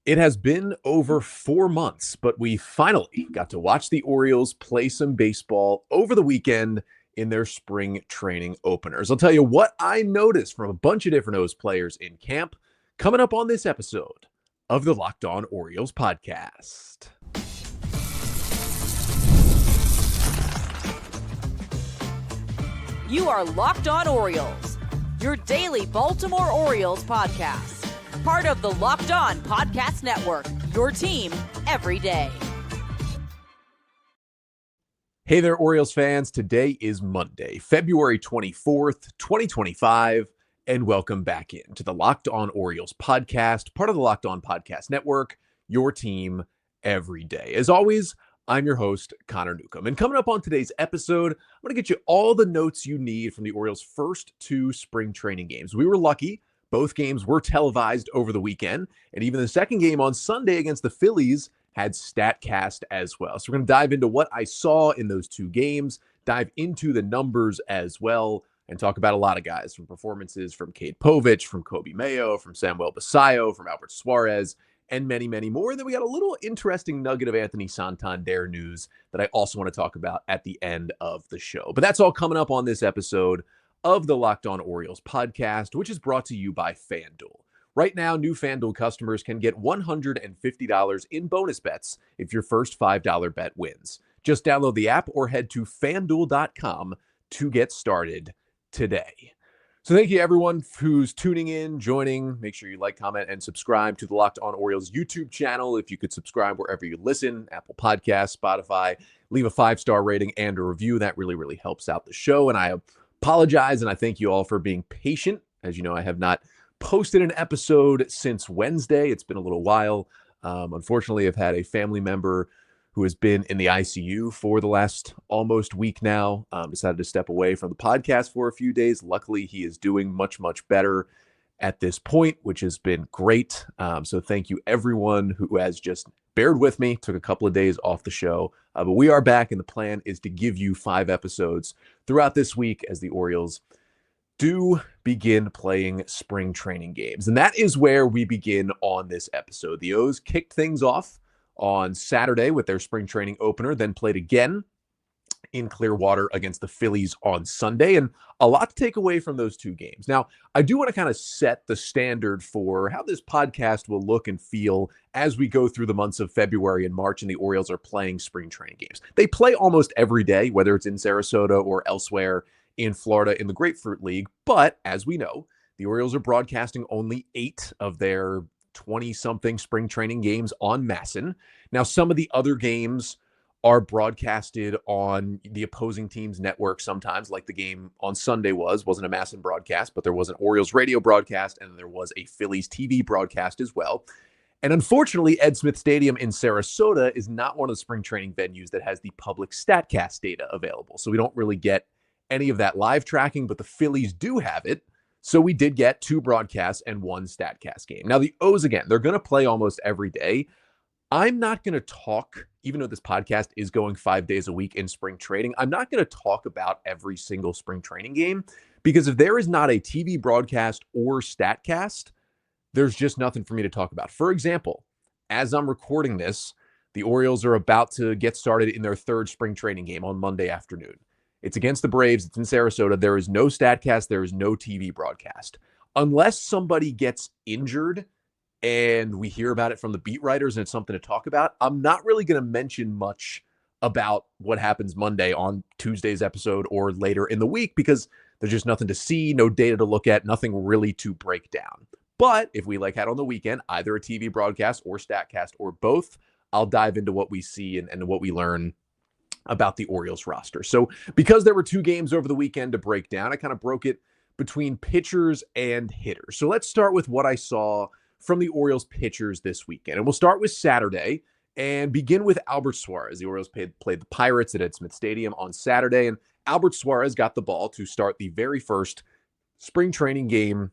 It has been over 4 months, but we finally got to watch the Orioles play some baseball over the weekend in their spring training openers. I'll tell you what I noticed from a bunch of different O's players in camp coming up on this episode of the Locked On Orioles podcast. You are Locked On Orioles, your daily Baltimore Orioles podcast. Part of the Locked On Podcast Network, your team every day. Hey there, Orioles fans. Today is Monday, February 24th, 2025, and welcome back into the Locked On Orioles podcast, part of the Locked On Podcast Network, your team every day. As always, I'm your host, Connor Newcomb. And coming up on today's episode, I'm going to get you all the notes you need from the Orioles' first 2 spring training games. We were lucky. Both games were televised over the weekend, and even the second game on Sunday against the Phillies had StatCast as well. So we're going to dive into what I saw in those 2 games, dive into the numbers as well, and talk about a lot of guys, from performances from Cade Povich, from Kobe Mayo, from Samuel Basallo, from Albert Suarez, and many, many more. And then we got a little interesting nugget of Anthony Santander news that I also want to talk about at the end of the show. But that's all coming up on this episode of the Locked On Orioles podcast, which is brought to you by FanDuel. Right now, new FanDuel customers can get $150 in bonus bets if your first $5 bet wins. Just download the app or head to FanDuel.com to get started today. So thank you everyone who's tuning in, joining. Make sure you like, comment, and subscribe to the Locked On Orioles YouTube channel. If you could subscribe wherever you listen, Apple Podcasts, Spotify, leave a 5-star rating and a review. That really, really helps out the show. And I apologize, and I thank you all for being patient. As you know, I have not posted an episode since Wednesday. It's been a little while. Unfortunately, I've had a family member who has been in the ICU for the last almost week now. Decided to step away from the podcast for a few days. Luckily, he is doing much, much better at this point, which has been great. So thank you everyone who has just bared with me, took a couple of days off the show, but we are back, and the plan is to give you 5 episodes throughout this week as the Orioles do begin playing spring training games. And that is where we begin on this episode. The O's kicked things off on Saturday with their spring training opener, then played again in Clearwater against the Phillies on Sunday, and a lot to take away from those 2 games. Now, I do want to kind of set the standard for how this podcast will look and feel as we go through the months of February and March and the Orioles are playing spring training games. They play almost every day, whether it's in Sarasota or elsewhere in Florida in the Grapefruit League, but as we know, the Orioles are broadcasting only 8 of their 20-something spring training games on MASN. Now, some of the other games are broadcasted on the opposing team's network sometimes, like the game on Sunday wasn't a MASN broadcast, but there was an Orioles radio broadcast, and there was a Phillies TV broadcast as well. And unfortunately, Ed Smith Stadium in Sarasota is not one of the spring training venues that has the public StatCast data available. So we don't really get any of that live tracking, but the Phillies do have it. So we did get 2 broadcasts and 1 StatCast game. Now, the O's, again, they're going to play almost every day. I'm not going to talk, even though this podcast is going 5 days a week in spring training, I'm not going to talk about every single spring training game, because if there is not a TV broadcast or StatCast, there's just nothing for me to talk about. For example, as I'm recording this, the Orioles are about to get started in their 3rd spring training game on Monday afternoon. It's against the Braves. It's in Sarasota. There is no StatCast. There is no TV broadcast. Unless somebody gets injured and we hear about it from the beat writers and it's something to talk about, I'm not really going to mention much about what happens Monday on Tuesday's episode or later in the week, because there's just nothing to see, no data to look at, nothing really to break down. But if we had on the weekend, either a TV broadcast or StatCast or both, I'll dive into what we see and what we learn about the Orioles roster. So because there were 2 games over the weekend to break down, I kind of broke it between pitchers and hitters. So let's start with what I saw from the Orioles pitchers this weekend. And we'll start with Saturday and begin with Albert Suarez. The Orioles played the Pirates at Ed Smith Stadium on Saturday, and Albert Suarez got the ball to start the very first spring training game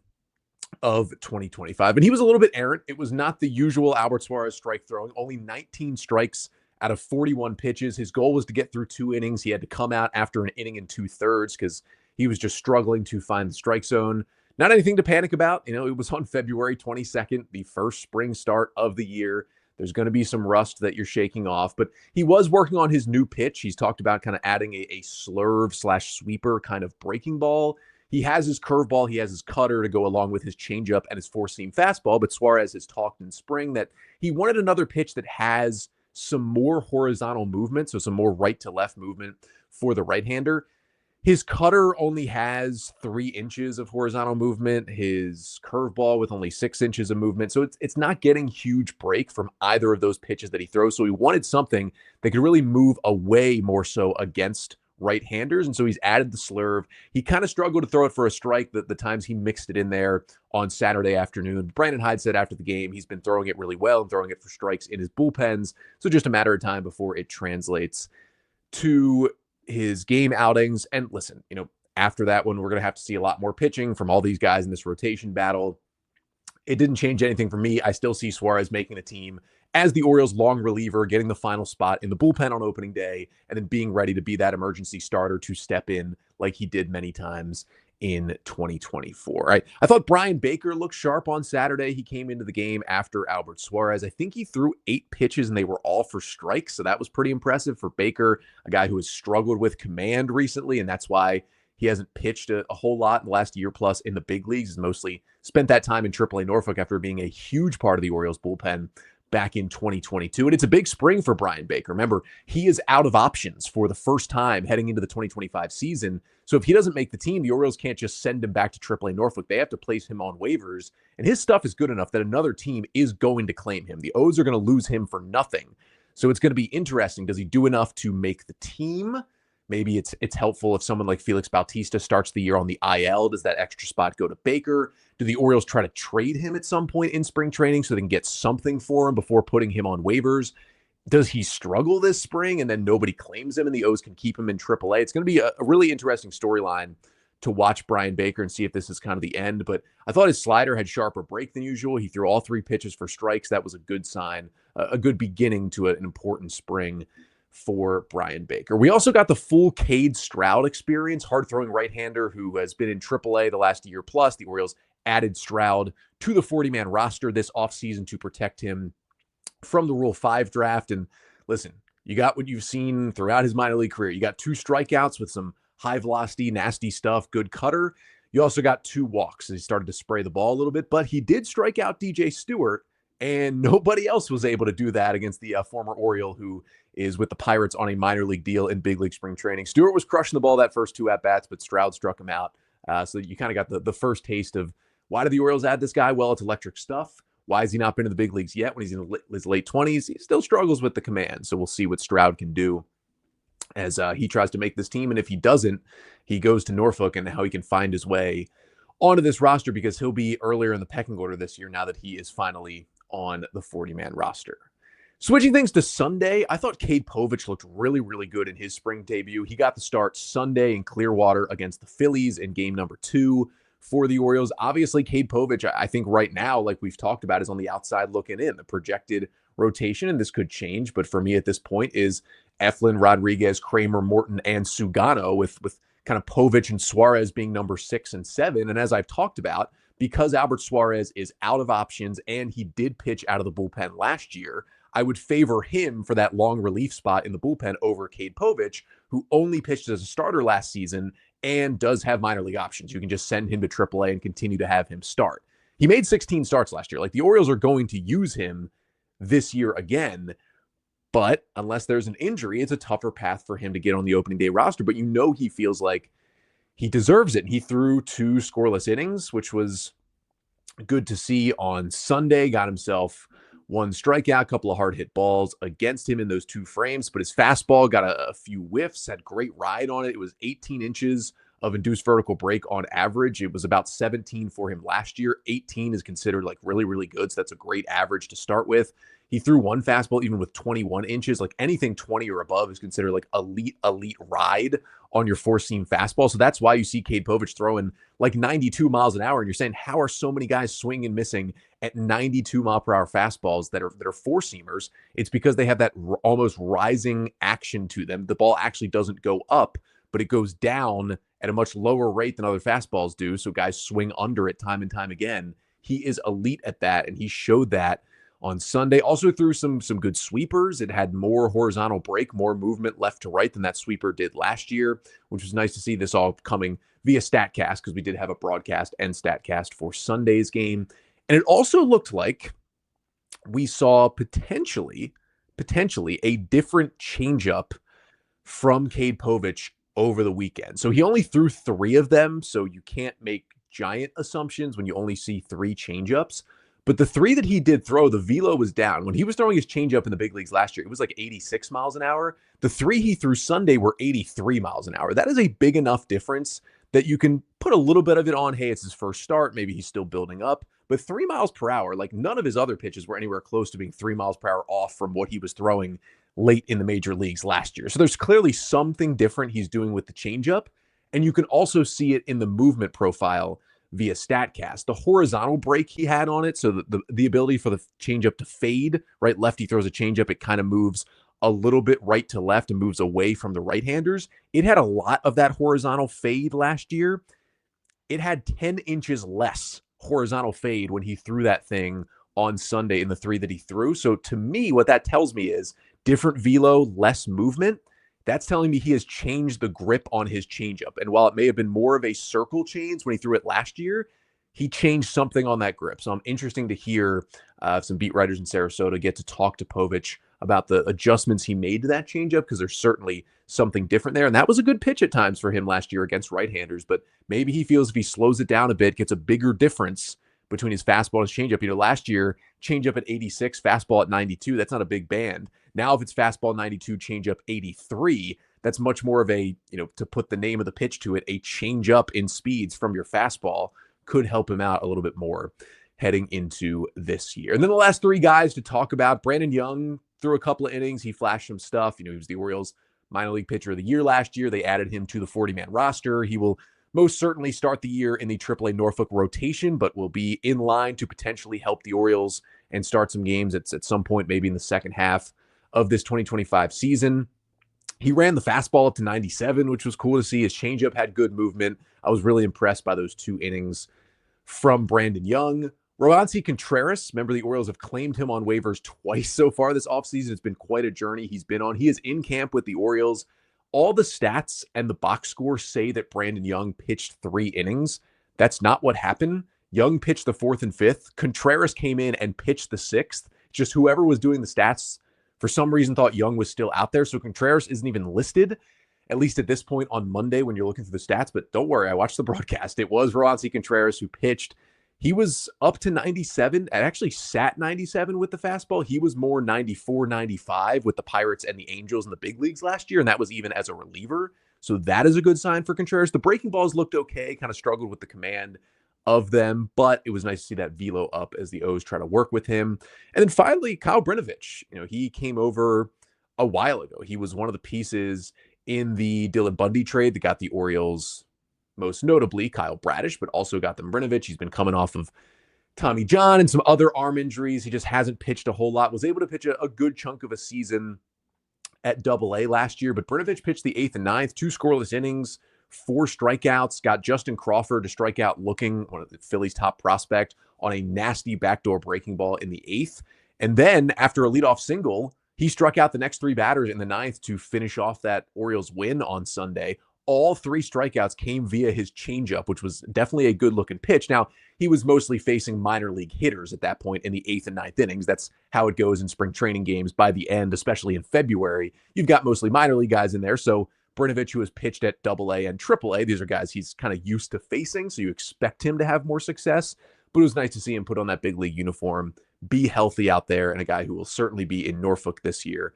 of 2025. And he was a little bit errant. It was not the usual Albert Suarez strike throwing, only 19 strikes out of 41 pitches. His goal was to get through 2 innings. He had to come out after an inning and 2/3 because he was just struggling to find the strike zone. not anything to panic about. It was on February 22nd, the first spring start of the year. There's going to be some rust that you're shaking off, but he was working on his new pitch. He's talked about kind of adding a slurve/sweeper kind of breaking ball. He has his curveball, he has his cutter to go along with his changeup and his four-seam fastball, but Suarez has talked in spring that he wanted another pitch that has some more horizontal movement, so some more right to left movement for the right-hander. His cutter only has 3 inches of horizontal movement, his curveball with only 6 inches of movement. So it's not getting huge break from either of those pitches that he throws. So he wanted something that could really move away more so against right-handers. And so he's added the slurve. He kind of struggled to throw it for a strike the times he mixed it in there on Saturday afternoon. Brandon Hyde said after the game, he's been throwing it really well and throwing it for strikes in his bullpens. So just a matter of time before it translates to his game outings. And listen, after that one, we're going to have to see a lot more pitching from all these guys in this rotation battle. It didn't change anything for me. I still see Suarez making the team as the Orioles' long reliever, getting the final spot in the bullpen on opening day, and then being ready to be that emergency starter to step in like he did many times in 2024. I thought Brian Baker looked sharp on Saturday. He came into the game after Albert Suarez. I think he threw 8 pitches and they were all for strikes. So that was pretty impressive for Baker, a guy who has struggled with command recently. And that's why he hasn't pitched a whole lot in the last year plus in the big leagues. He's mostly spent that time in AAA Norfolk after being a huge part of the Orioles bullpen back in 2022. And it's a big spring for Brian Baker. Remember, he is out of options for the first time heading into the 2025 season. So if he doesn't make the team, the Orioles can't just send him back to AAA Norfolk. They have to place him on waivers. And his stuff is good enough that another team is going to claim him. The O's are going to lose him for nothing. So it's going to be interesting. Does he do enough to make the team? Maybe it's helpful if someone like Felix Bautista starts the year on the IL. Does that extra spot go to Baker? Do the Orioles try to trade him at some point in spring training so they can get something for him before putting him on waivers? Does he struggle this spring and then nobody claims him and the O's can keep him in AAA? It's going to be a really interesting storyline to watch Brian Baker and see if this is kind of the end. But I thought his slider had sharper break than usual. He threw all 3 pitches for strikes. That was a good sign, a good beginning to an important spring for Brian Baker. We also got the full Cade Stroud experience, hard-throwing right-hander who has been in AAA the last year plus. The Orioles added Stroud to the 40-man roster this offseason to protect him from the Rule 5 draft. And listen, you got what you've seen throughout his minor league career. You got 2 strikeouts with some high-velocity, nasty stuff, good cutter. You also got 2 walks. He started to spray the ball a little bit, but he did strike out DJ Stewart, and nobody else was able to do that against the former Oriole who is with the Pirates on a minor league deal in big league spring training. Stewart was crushing the ball that first 2 at-bats, but Stroud struck him out. So you kind of got the first taste of why did the Orioles add this guy? Well, it's electric stuff. Why has he not been in the big leagues yet when he's in his late 20s? He still struggles with the command. So we'll see what Stroud can do as he tries to make this team. And if he doesn't, he goes to Norfolk and how he can find his way onto this roster because he'll be earlier in the pecking order this year now that he is finally on the 40-man roster. Switching things to Sunday, I thought Cade Povich looked really, really good in his spring debut. He got the start Sunday in Clearwater against the Phillies in game number 2 for the Orioles. Obviously, Cade Povich, I think right now, like we've talked about, is on the outside looking in. The projected rotation, and this could change, but for me at this point is Eflin, Rodriguez, Kramer, Morton, and Sugano with kind of Povich and Suarez being number 6 and 7. And as I've talked about, because Albert Suarez is out of options and he did pitch out of the bullpen last year, I would favor him for that long relief spot in the bullpen over Cade Povich, who only pitched as a starter last season and does have minor league options. You can just send him to AAA and continue to have him start. He made 16 starts last year. Like, the Orioles are going to use him this year again, but unless there's an injury, it's a tougher path for him to get on the opening day roster. But he feels like he deserves it. He threw 2 scoreless innings, which was good to see on Sunday. Got himself 1 strikeout, a couple of hard hit balls against him in those 2 frames, but his fastball got a few whiffs, had great ride on it. It was 18 inches of induced vertical break on average. It was about 17 for him last year. 18 is considered like really, really good. So that's a great average to start with. He threw 1 fastball even with 21 inches. Like, anything 20 or above is considered like elite ride on your 4-seam fastball. So that's why you see Cade Povich throwing like 92 miles an hour. And you're saying, how are so many guys swinging and missing at 92 mile per hour fastballs that are 4-seamers? It's because they have that almost rising action to them. The ball actually doesn't go up, but it goes down at a much lower rate than other fastballs do, so guys swing under it time and time again. He is elite at that, and he showed that on Sunday. Also threw some good sweepers. It had more horizontal break, more movement left to right than that sweeper did last year, which was nice to see. This all coming via StatCast, because we did have a broadcast and StatCast for Sunday's game. And it also looked like we saw potentially a different changeup from Cade Povich over the weekend. So he only threw 3 of them, so you can't make giant assumptions when you only see 3 changeups. But the 3 that he did throw, the velo was down. When he was throwing his changeup in the big leagues last year, it was like 86 miles an hour. The 3 he threw Sunday were 83 miles an hour. That is a big enough difference that you can put a little bit of it on, hey, it's his first start. Maybe he's still building up. But 3 miles per hour, like none of his other pitches were anywhere close to being 3 miles per hour off from what he was throwing late in the major leagues last year. So there's clearly something different he's doing with the changeup. And you can also see it in the movement profile via StatCast. The horizontal break he had on it, so the ability for the changeup to fade, right? Lefty throws a changeup, it kind of moves a little bit right to left and moves away from the right-handers. It had a lot of that horizontal fade last year. It had 10 inches less horizontal fade when he threw that thing on Sunday in the 3 that he threw. So to me, what that tells me is different velo, less movement. That's telling me he has changed the grip on his changeup. And while it may have been more of a circle change when he threw it last year, he changed something on that grip. So I'm interested to hear some beat writers in Sarasota get to talk to Povich about the adjustments he made to that changeup, because there's certainly something different there. And that was a good pitch at times for him last year against right-handers, but maybe he feels if he slows it down a bit, gets a bigger difference between his fastball and his changeup. You know, last year, changeup at 86, fastball at 92, that's not a big band. Now, if it's fastball 92, changeup 83, that's much more of a, to put the name of the pitch to it, a changeup in speeds from your fastball could help him out a little bit more heading into this year. And then the last 3 guys to talk about, Brandon Young threw a couple of innings. He flashed some stuff. He was the Orioles minor league pitcher of the year last year. They added him to the 40-man roster. He will most certainly start the year in the AAA Norfolk rotation, but will be in line to potentially help the Orioles and start some games at some point, maybe in the second half of this 2025 season. He ran the fastball up to 97, which was cool to see. His changeup had good movement. I was really impressed by those 2 innings from Brandon Young. Roansy Contreras, remember the Orioles have claimed him on waivers twice so far this offseason. It's been quite a journey he's been on. He is in camp with the Orioles. All the stats and the box score say that Brandon Young pitched 3 innings. That's not what happened. Young pitched the 4th and 5th. Contreras came in and pitched the 6th. Just whoever was doing the stats, for some reason, thought Young was still out there. So Contreras isn't even listed, at least at this point on Monday when you're looking through the stats. But don't worry, I watched the broadcast. It was Roansy Contreras who pitched. He was up to 97 and actually sat 97 with the fastball. He was more 94, 95 with the Pirates and the Angels in the big leagues last year, and that was even as a reliever. So that is a good sign for Contreras. The breaking balls looked okay, kind of struggled with the command of them, but it was nice to see that velo up as the O's try to work with him. And then finally, Kyle Brnovich. He came over a while ago. He was one of the pieces in the Dylan Bundy trade that got the Orioles, most notably Kyle Bradish, but also got them Brnovich. He's been coming off of Tommy John and some other arm injuries. He just hasn't pitched a whole lot. Was able to pitch a good chunk of a season at AA last year, but Brnovich pitched the 8th and 9th, 2 scoreless innings, 4 strikeouts, got Justin Crawford to strike out looking, one of the Phillies' top prospect, on a nasty backdoor breaking ball in the 8th. And then after a leadoff single, he struck out the next 3 batters in the 9th to finish off that Orioles win on Sunday. All 3 strikeouts came via his changeup, which was definitely a good-looking pitch. Now, he was mostly facing minor league hitters at that point in the 8th and 9th innings. That's how it goes in spring training games by the end, especially in February. You've got mostly minor league guys in there, so Brnovich, who has pitched at AA and AAA, these are guys he's kind of used to facing, so you expect him to have more success. But it was nice to see him put on that big league uniform, be healthy out there, and a guy who will certainly be in Norfolk this year,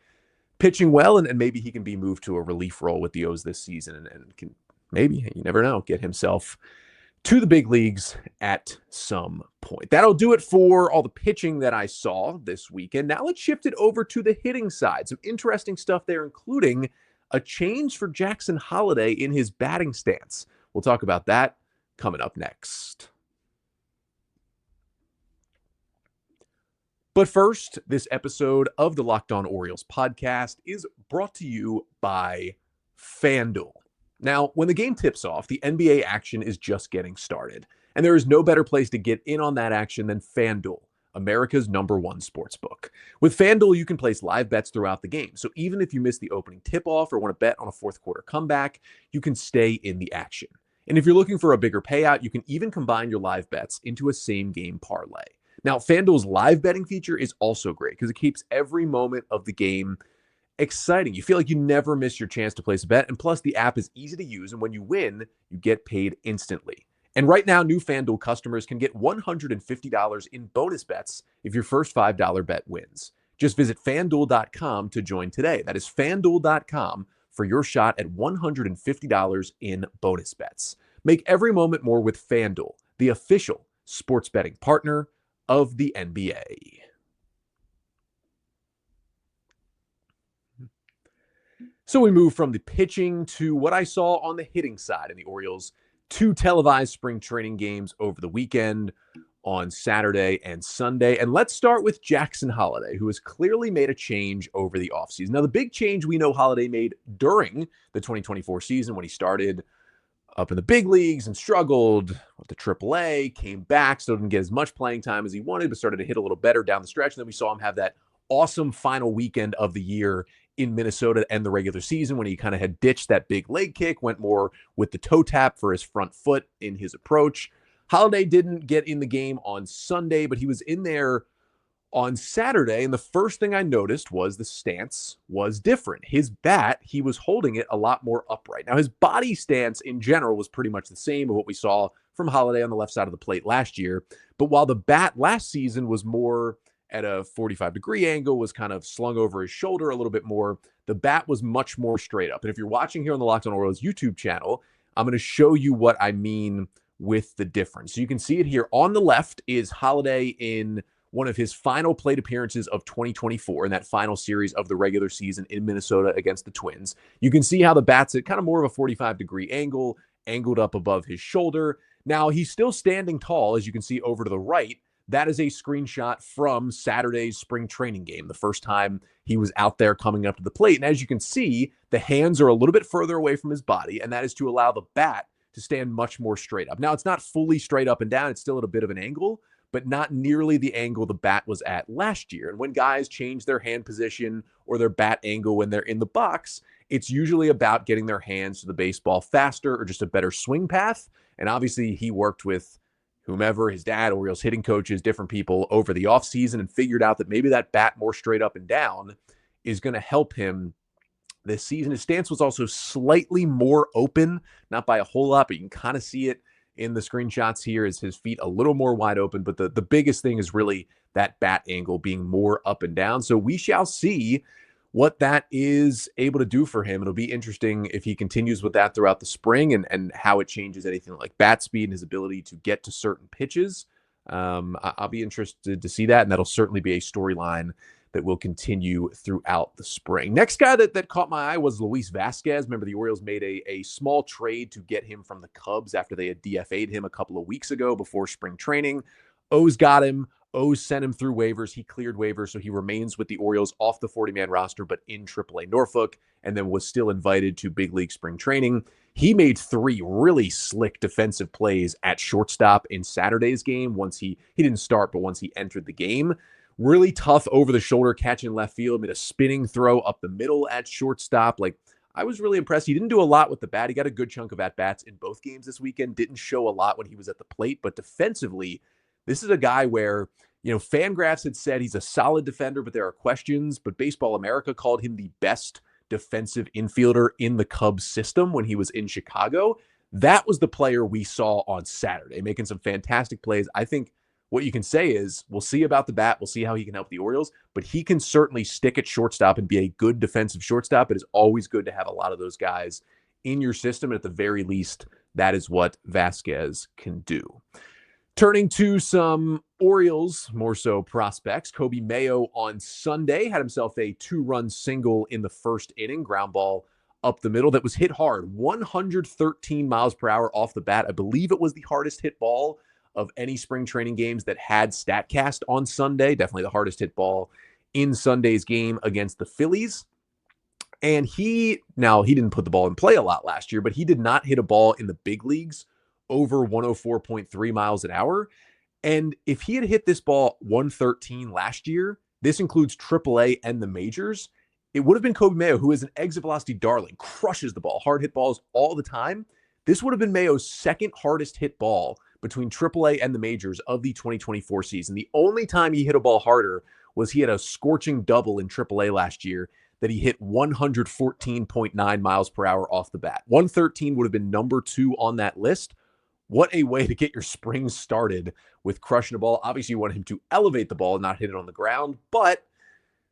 pitching well, and maybe he can be moved to a relief role with the O's this season and can maybe, you never know, get himself to the big leagues at some point. That'll do it for all the pitching that I saw this weekend. Now let's shift it over to the hitting side. Some interesting stuff there, including a change for Jackson Holliday in his batting stance. We'll talk about that coming up next. But first, this episode of the Locked On Orioles podcast is brought to you by FanDuel. Now, when the game tips off, the NBA action is just getting started, and there is no better place to get in on that action than FanDuel, America's #1 sportsbook. With FanDuel, you can place live bets throughout the game, so even if you miss the opening tip-off or want to bet on a fourth quarter comeback, you can stay in the action. And if you're looking for a bigger payout, you can even combine your live bets into a same-game parlay. Now, FanDuel's live betting feature is also great because it keeps every moment of the game exciting. You feel like you never miss your chance to place a bet. And plus, the app is easy to use. And when you win, you get paid instantly. And right now, new FanDuel customers can get $150 in bonus bets if your first $5 bet wins. Just visit fanduel.com to join today. That is fanduel.com for your shot at $150 in bonus bets. Make every moment more with FanDuel, the official sports betting partner of the NBA. So we move from the pitching to what I saw on the hitting side in the Orioles. 2 televised spring training games over the weekend on Saturday and Sunday. And let's start with Jackson Holliday, who has clearly made a change over the offseason. Now, the big change we know Holliday made during the 2024 season when he started up in the big leagues and struggled with the AAA, came back, still didn't get as much playing time as he wanted, but started to hit a little better down the stretch. And then we saw him have that awesome final weekend of the year in Minnesota and the regular season when he kind of had ditched that big leg kick, went more with the toe tap for his front foot in his approach. Holliday didn't get in the game on Sunday, but he was in there on Saturday, and the first thing I noticed was the stance was different. His bat, he was holding it a lot more upright. Now, his body stance in general was pretty much the same of what we saw from Holliday on the left side of the plate last year, but while the bat last season was more at a 45-degree angle, was kind of slung over his shoulder a little bit more, the bat was much more straight up. And if you're watching here on the Locked On Orioles YouTube channel, I'm going to show you what I mean with the difference. So you can see it here. On the left is Holliday in one of his final plate appearances of 2024 in that final series of the regular season in Minnesota against the Twins. You can see how the bat's at kind of more of a 45-degree angle, angled up above his shoulder. Now, he's still standing tall, as you can see over to the right. That is a screenshot from Saturday's spring training game, the first time he was out there coming up to the plate. And as you can see, the hands are a little bit further away from his body, and that is to allow the bat to stand much more straight up. Now, it's not fully straight up and down. It's still at a bit of an angle, but not nearly the angle the bat was at last year. And when guys change their hand position or their bat angle when they're in the box, it's usually about getting their hands to the baseball faster or just a better swing path. And obviously, he worked with whomever, his dad, Orioles hitting coaches, different people over the offseason and figured out that maybe that bat more straight up and down is going to help him this season. His stance was also slightly more open, not by a whole lot, but you can kind of see it in the screenshots here is his feet a little more wide open. But the biggest thing is really that bat angle being more up and down. So we shall see what that is able to do for him. It'll be interesting if he continues with that throughout the spring and how it changes anything like bat speed and his ability to get to certain pitches. I'll be interested to see that, and that'll certainly be a storyline that will continue throughout the spring. Next guy that caught my eye was Luis Vasquez. Remember, the Orioles made a small trade to get him from the Cubs after they had DFA'd him a couple of weeks ago before spring training. O's got him. O's sent him through waivers. He cleared waivers, so he remains with the Orioles off the 40-man roster, but in AAA Norfolk, and then was still invited to big league spring training. He made 3 really slick defensive plays at shortstop in Saturday's game. Once he didn't start, but once he entered the game. Really tough over-the-shoulder catch in left field, made a spinning throw up the middle at shortstop. I was really impressed. He didn't do a lot with the bat. He got a good chunk of at-bats in both games this weekend. Didn't show a lot when he was at the plate, but defensively, this is a guy where, Fangraphs had said he's a solid defender, but there are questions. But Baseball America called him the best defensive infielder in the Cubs system when he was in Chicago. That was the player we saw on Saturday, making some fantastic plays. I think what you can say is we'll see about the bat. We'll see how he can help the Orioles, but he can certainly stick at shortstop and be a good defensive shortstop. It is always good to have a lot of those guys in your system. And at the very least, that is what Vasquez can do. Turning to some Orioles, more so prospects, Coby Mayo on Sunday had himself a 2-run single in the first inning, ground ball up the middle that was hit hard, 113 miles per hour off the bat. I believe it was the hardest hit ball of any spring training games that had StatCast on Sunday. Definitely the hardest hit ball in Sunday's game against the Phillies. And he didn't put the ball in play a lot last year, but he did not hit a ball in the big leagues over 104.3 miles an hour. And if he had hit this ball 113 last year, this includes AAA and the majors, it would have been Coby Mayo, who is an exit velocity darling, crushes the ball, hard hit balls all the time. This would have been Mayo's second hardest hit ball between AAA and the majors of the 2024 season. The only time he hit a ball harder was he had a scorching double in AAA last year that he hit 114.9 miles per hour off the bat. 113 would have been number 2 on that list. What a way to get your spring started with crushing a ball. Obviously, you want him to elevate the ball and not hit it on the ground, but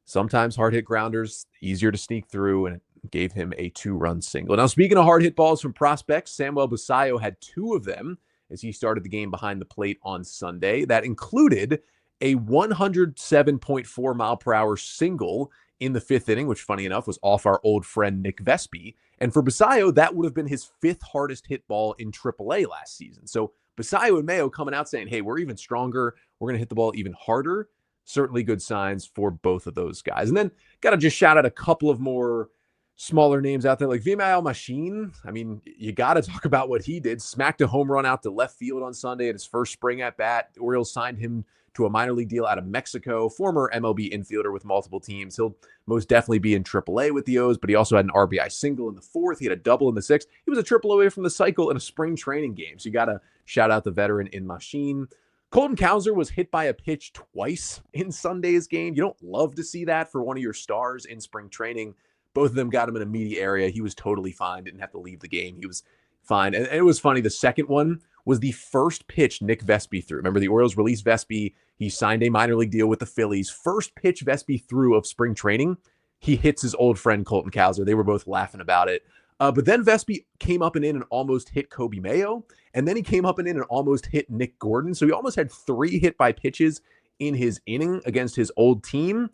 sometimes hard hit grounders, easier to sneak through, and it gave him a 2-run single. Now, speaking of hard hit balls from prospects, Samuel Basallo had 2 of them as he started the game behind the plate on Sunday. That included a 107.4 mile per hour single in the 5th inning, which, funny enough, was off our old friend Nick Vespi. And for Basallo, that would have been his 5th hardest hit ball in AAA last season. So Basallo and Mayo coming out saying, hey, we're even stronger. We're going to hit the ball even harder. Certainly good signs for both of those guys. And then got to just shout out a couple of more smaller names out there like Vimael Machine. I mean, you got to talk about what he did. Smacked a home run out to left field on Sunday at his first spring at bat. The Orioles signed him to a minor league deal out of Mexico, former MLB infielder with multiple teams. He'll most definitely be in AAA with the O's, but he also had an RBI single in the 4th. He had a double in the 6th. He was a triple away from the cycle in a spring training game. So you got to shout out the veteran in Machine. Colton Cowser was hit by a pitch twice in Sunday's game. You don't love to see that for one of your stars in spring training. Both of them got him in a meaty area. He was totally fine. Didn't have to leave the game. He was fine. And it was funny. The second one was the first pitch Nick Vespi threw. Remember, the Orioles released Vespi. He signed a minor league deal with the Phillies. First pitch Vespi threw of spring training, he hits his old friend Colton Cowser. They were both laughing about it. But then Vespi came up and in and almost hit Coby Mayo. And then he came up and in and almost hit Nick Gordon. So he almost had 3 hit by pitches in his inning against his old team.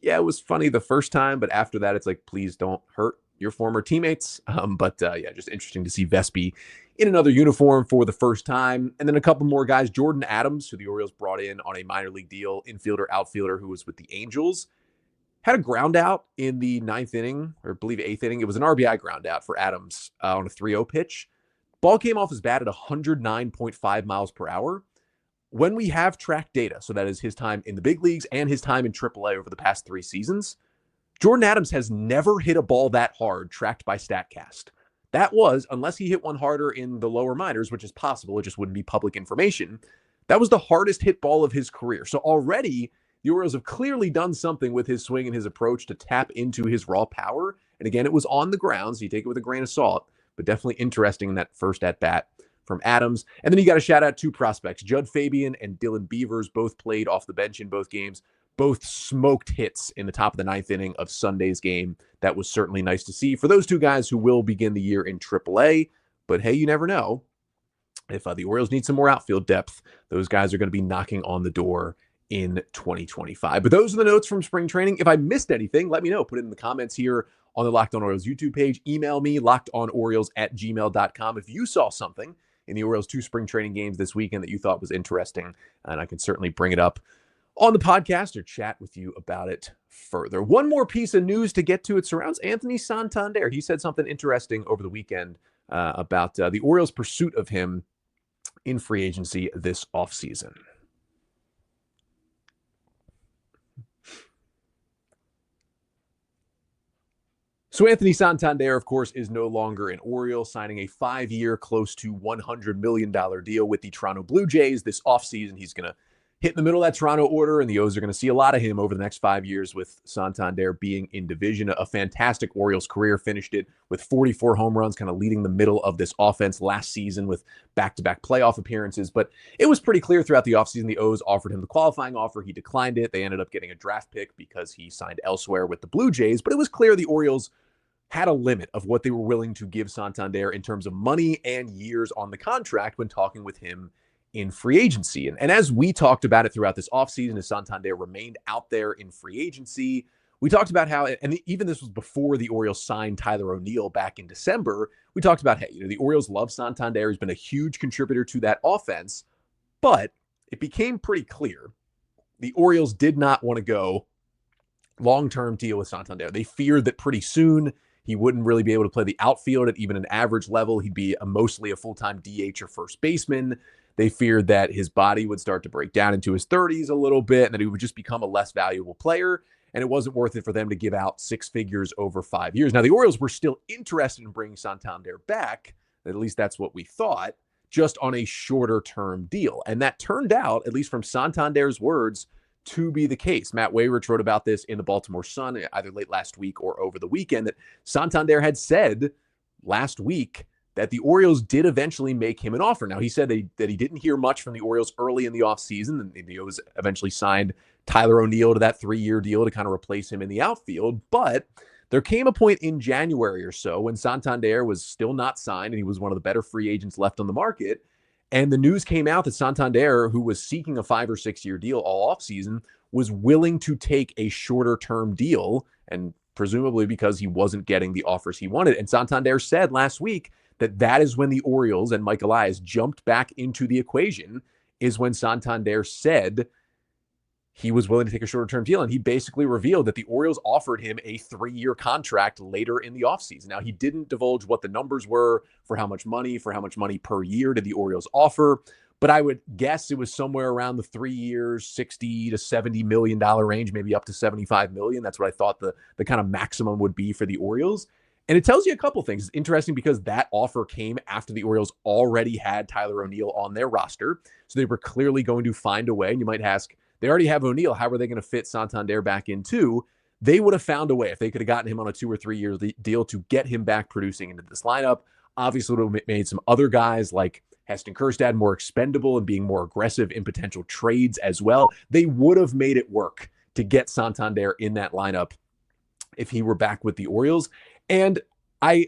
Yeah, it was funny the first time, but after that, it's like, please don't hurt your former teammates. Yeah, just interesting to see Vespi in another uniform for the first time. And then a couple more guys. Jordan Adams, who the Orioles brought in on a minor league deal, infielder, outfielder, who was with the Angels, had a ground out in the 9th inning, or I believe 8th inning. It was an RBI ground out for Adams on a 3-0 pitch. Ball came off his bat at 109.5 miles per hour. When we have track data, so that is his time in the big leagues and his time in AAA over the past 3 seasons, Jordan Adams has never hit a ball that hard tracked by StatCast. That was, unless he hit one harder in the lower minors, which is possible, it just wouldn't be public information, that was the hardest hit ball of his career. So already, the Orioles have clearly done something with his swing and his approach to tap into his raw power. And again, it was on the ground, so you take it with a grain of salt, but definitely interesting in that first at-bat from Adams. And then you got to shout out 2 prospects. Judd Fabian and Dylan Beavers both played off the bench in both games. Both smoked hits in the top of the 9th inning of Sunday's game. That was certainly nice to see for those 2 guys who will begin the year in AAA. But hey, you never know. If the Orioles need some more outfield depth, those guys are going to be knocking on the door in 2025. But those are the notes from spring training. If I missed anything, let me know. Put it in the comments here on the Locked On Orioles YouTube page. Email me, lockedonorioles@gmail.com. If you saw something in the Orioles 2 spring training games this weekend that you thought was interesting, and I can certainly bring it up on the podcast or chat with you about it further. One more piece of news to get to. It surrounds Anthony Santander. He said something interesting over the weekend about the Orioles' pursuit of him in free agency this offseason. So Anthony Santander, of course, is no longer an Oriole, signing a 5-year, close to $100 million deal with the Toronto Blue Jays this offseason. He's going to hit in the middle of that Toronto order, and the O's are going to see a lot of him over the next 5 years with Santander being in division. A fantastic Orioles career, finished it with 44 home runs, kind of leading the middle of this offense last season with back-to-back playoff appearances. But it was pretty clear throughout the offseason the O's offered him the qualifying offer. He declined it. They ended up getting a draft pick because he signed elsewhere with the Blue Jays. But it was clear the Orioles had a limit of what they were willing to give Santander in terms of money and years on the contract when talking with him in free agency. And as we talked about it throughout this offseason, as Santander remained out there in free agency, we talked about how, and even this was before the Orioles signed Tyler O'Neill back in December, we talked about, hey, the Orioles love Santander. He's been a huge contributor to that offense, but it became pretty clear the Orioles did not want to go long-term deal with Santander. They feared that pretty soon he wouldn't really be able to play the outfield at even an average level. He'd be mostly a full-time DH or first baseman. They feared that his body would start to break down into his 30s a little bit and that he would just become a less valuable player. And it wasn't worth it for them to give out six figures over 5 years. Now, the Orioles were still interested in bringing Santander back. At least that's what we thought, just on a shorter term deal. And that turned out, at least from Santander's words, to be the case. Matt Wayrich wrote about this in the Baltimore Sun either late last week or over the weekend, that Santander had said last week that the Orioles did eventually make him an offer. Now, he said that he didn't hear much from the Orioles early in the offseason, and the Orioles eventually signed Tyler O'Neill to that 3-year deal to kind of replace him in the outfield. But there came a point in January or so when Santander was still not signed, and he was one of the better free agents left on the market. And the news came out that Santander, who was seeking a 5 or 6 year deal all offseason, was willing to take a shorter term deal, and presumably because he wasn't getting the offers he wanted. And Santander said last week that is when the Orioles and Mike Elias jumped back into the equation, is when Santander said he was willing to take a shorter term deal. And he basically revealed that the Orioles offered him a 3-year contract later in the offseason. Now, he didn't divulge what the numbers were for how much money per year did the Orioles offer, but I would guess it was somewhere around the 3 years, $60 to $70 million range, maybe up to $75 million. That's what I thought the kind of maximum would be for the Orioles. And it tells you a couple things. It's interesting because that offer came after the Orioles already had Tyler O'Neill on their roster. So they were clearly going to find a way. And you might ask, they already have O'Neill. How are they going to fit Santander back in too? They would have found a way if they could have gotten him on a 2 or 3 year deal to get him back producing into this lineup. Obviously, it would have made some other guys like Heston Kjerstad more expendable and being more aggressive in potential trades as well. They would have made it work to get Santander in that lineup if he were back with the Orioles. And I'm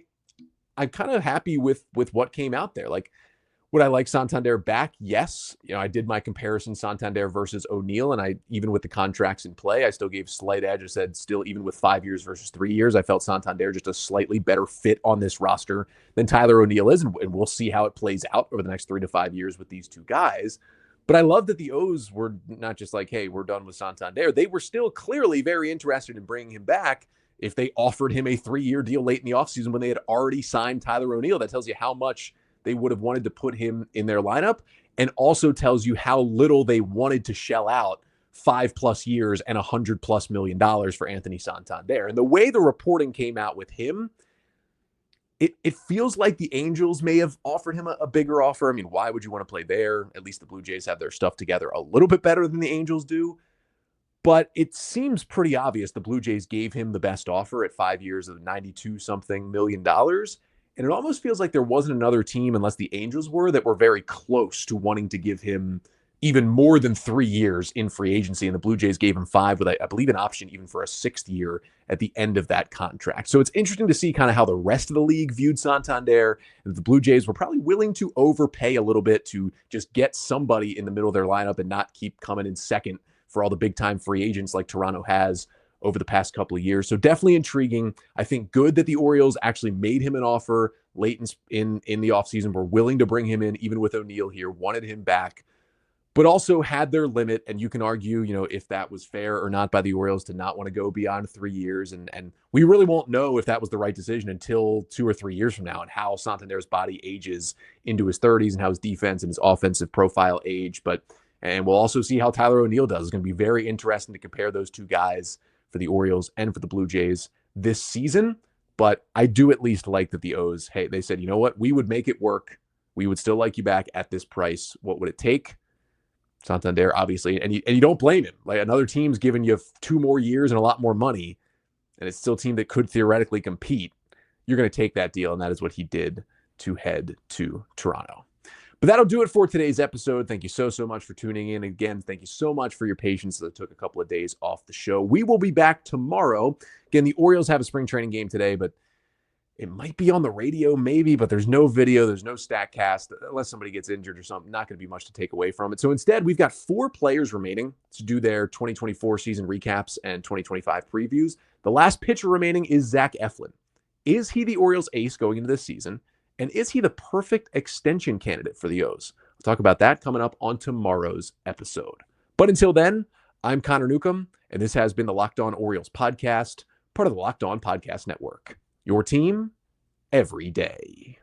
kind of happy with what came out there. Like, would I like Santander back? Yes. I did my comparison Santander versus O'Neill, and even with the contracts in play, I still gave slight edge. I said still, even with 5 years versus 3 years, I felt Santander just a slightly better fit on this roster than Tyler O'Neill is, and we'll see how it plays out over the next 3 to 5 years with these two guys. But I love that the O's were not just like, hey, we're done with Santander. They were still clearly very interested in bringing him back if they offered him a 3-year deal late in the offseason when they had already signed Tyler O'Neill. That tells you how much they would have wanted to put him in their lineup, and also tells you how little they wanted to shell out 5+ years and $100+ million for Anthony Santander. And the way the reporting came out with him, it feels like the Angels may have offered him a bigger offer. I mean, why would you want to play there? At least the Blue Jays have their stuff together a little bit better than the Angels do. But it seems pretty obvious the Blue Jays gave him the best offer at 5 years of $92-something million. And it almost feels like there wasn't another team, unless the Angels were, that were very close to wanting to give him even more than 3 years in free agency. And the Blue Jays gave him 5 with, I believe, an option even for a 6th year at the end of that contract. So it's interesting to see kind of how the rest of the league viewed Santander. And the Blue Jays were probably willing to overpay a little bit to just get somebody in the middle of their lineup and not keep coming in second for all the big-time free agents like Toronto has over the past couple of years. So definitely intriguing. I think good that the Orioles actually made him an offer late in the offseason, were willing to bring him in, even with O'Neill here, wanted him back, but also had their limit. And you can argue, if that was fair or not by the Orioles to not want to go beyond 3 years. And we really won't know if that was the right decision until 2 or 3 years from now, and how Santander's body ages into his 30s and how his defense and his offensive profile age. And we'll also see how Tyler O'Neill does. It's going to be very interesting to compare those two guys for the Orioles and for the Blue Jays this season. But I do at least like that the O's, hey, they said, you know what? We would make it work. We would still like you back at this price. What would it take? Santander, obviously. And you don't blame him. Like, another team's giving you 2 more years and a lot more money, and it's still a team that could theoretically compete. You're going to take that deal, and that is what he did to head to Toronto. But that'll do it for today's episode. Thank you so much for tuning in. Again, thank you so much for your patience that took a couple of days off the show. We will be back tomorrow. Again, the Orioles have a spring training game today, but it might be on the radio, maybe, but there's no video, there's no StatCast, unless somebody gets injured or something. Not going to be much to take away from it. So instead, we've got 4 players remaining to do their 2024 season recaps and 2025 previews. The last pitcher remaining is Zach Eflin. Is he the Orioles ace going into this season? And is he the perfect extension candidate for the O's? We'll talk about that coming up on tomorrow's episode. But until then, I'm Connor Newcomb, And this has been the Locked On Orioles podcast, part of the Locked On Podcast Network. Your team every day.